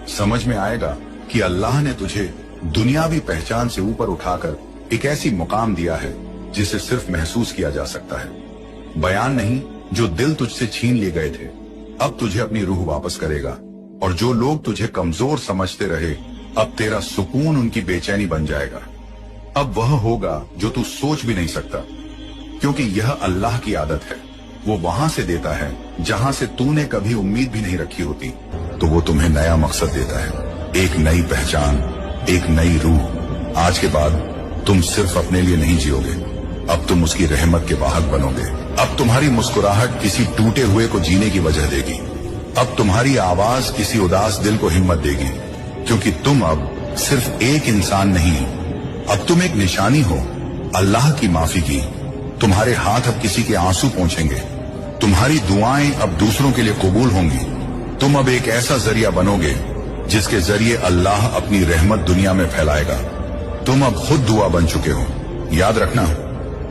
समझ में आएगा कि अल्लाह ने तुझे दुनियावी पहचान से ऊपर उठाकर एक ऐसी मुकाम दिया है जिसे सिर्फ महसूस किया जा सकता है। बयान नहीं, जो दिल तुझसे छीन लिए गए थे अब तुझे अपनी रूह वापस करेगा, और जो लोग तुझे कमजोर समझते रहे अब तेरा सुकून उनकी बेचैनी बन जाएगा। अब वह होगा जो तू सोच भी नहीं सकता, क्योंकि यह अल्लाह की आदत है। वो वहां से देता है जहां से तूने कभी उम्मीद भी नहीं रखी होती। तो वो तुम्हें नया मकसद देता है, एक नई पहचान, एक नई रूह। आज के बाद तुम सिर्फ अपने लिए नहीं जियोगे, अब तुम उसकी रहमत के वाहक बनोगे। अब तुम्हारी मुस्कुराहट किसी टूटे हुए को जीने की वजह देगी। अब तुम्हारी आवाज किसी उदास दिल को हिम्मत देगी, क्योंकि तुम अब सिर्फ एक इंसान नहीं, अब तुम एक निशानी हो अल्लाह की माफी की। तुम्हारे हाथ अब किसी के आंसू पोंछेंगे, तुम्हारी दुआएं अब दूसरों के लिए कबूल होंगी। तुम अब एक ऐसा जरिया बनोगे जिसके जरिए अल्लाह अपनी रहमत दुनिया में फैलाएगा। तुम अब खुद दुआ बन चुके हो। याद रखना,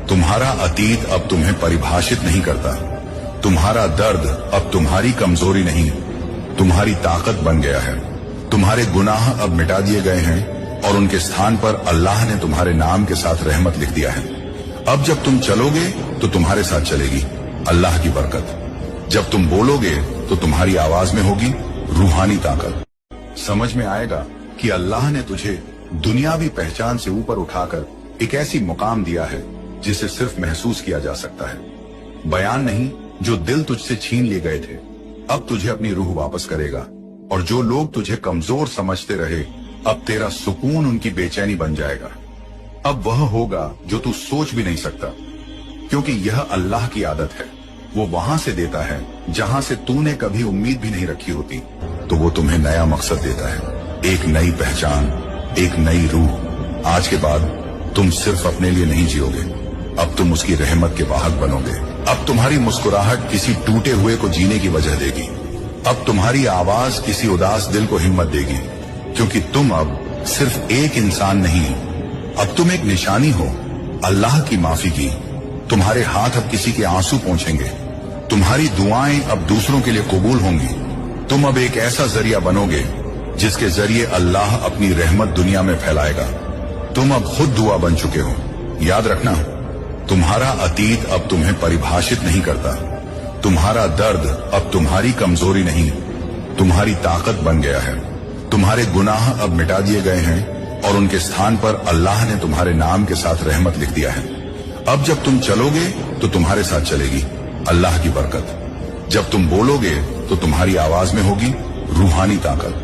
तुम्हारा अतीत अब तुम्हें परिभाषित नहीं करता। तुम्हारा दर्द अब तुम्हारी कमजोरी नहीं, तुम्हारी ताकत बन गया है। तुम्हारे गुनाह अब मिटा दिए गए हैं और उनके स्थान पर अल्लाह ने तुम्हारे नाम के साथ रहमत लिख दिया है। अब जब तुम चलोगे तो तुम्हारे साथ चलेगी अल्लाह की बरकत। जब तुम बोलोगे तो तुम्हारी आवाज में होगी रूहानी ताकत। समझ में आएगा कि अल्लाह ने तुझे दुनियावी पहचान से ऊपर उठाकर एक ऐसी मुकाम दिया है जिसे सिर्फ महसूस किया जा सकता है। बयान नहीं, जो दिल तुझसे छीन लिए गए थे अब तुझे अपनी रूह वापस करेगा, और जो लोग तुझे कमजोर समझते रहे अब तेरा सुकून उनकी बेचैनी बन जाएगा। अब वह होगा जो तू सोच भी नहीं सकता, क्योंकि यह अल्लाह की आदत है। वो वहां से देता है जहां से तूने कभी उम्मीद भी नहीं रखी होती। तो वो तुम्हें नया मकसद देता है, एक नई पहचान, एक नई रूह। आज के बाद तुम सिर्फ अपने लिए नहीं जियोगे, अब तुम उसकी रहमत के वाहक बनोगे। अब तुम्हारी मुस्कुराहट किसी टूटे हुए को जीने की वजह देगी। अब तुम्हारी आवाज किसी उदास दिल को हिम्मत देगी, क्योंकि तुम अब सिर्फ एक इंसान नहीं, अब तुम एक निशानी हो अल्लाह की माफी की। तुम्हारे हाथ अब किसी के आंसू पोंछेंगे, तुम्हारी दुआएं अब दूसरों के लिए कबूल होंगी। तुम अब एक ऐसा जरिया बनोगे जिसके जरिए अल्लाह अपनी रहमत दुनिया में फैलाएगा। तुम अब खुद दुआ बन चुके हो। याद रखना, तुम्हारा अतीत अब तुम्हें परिभाषित नहीं करता। तुम्हारा दर्द अब तुम्हारी कमजोरी नहीं, तुम्हारी ताकत बन गया है। तुम्हारे गुनाह अब मिटा दिए गए हैं और उनके स्थान पर अल्लाह ने तुम्हारे नाम के साथ रहमत लिख दिया है। अब जब तुम चलोगे तो तुम्हारे साथ चलेगी अल्लाह की बरकत। जब तुम बोलोगे तो तुम्हारी आवाज में होगी रूहानी ताकत।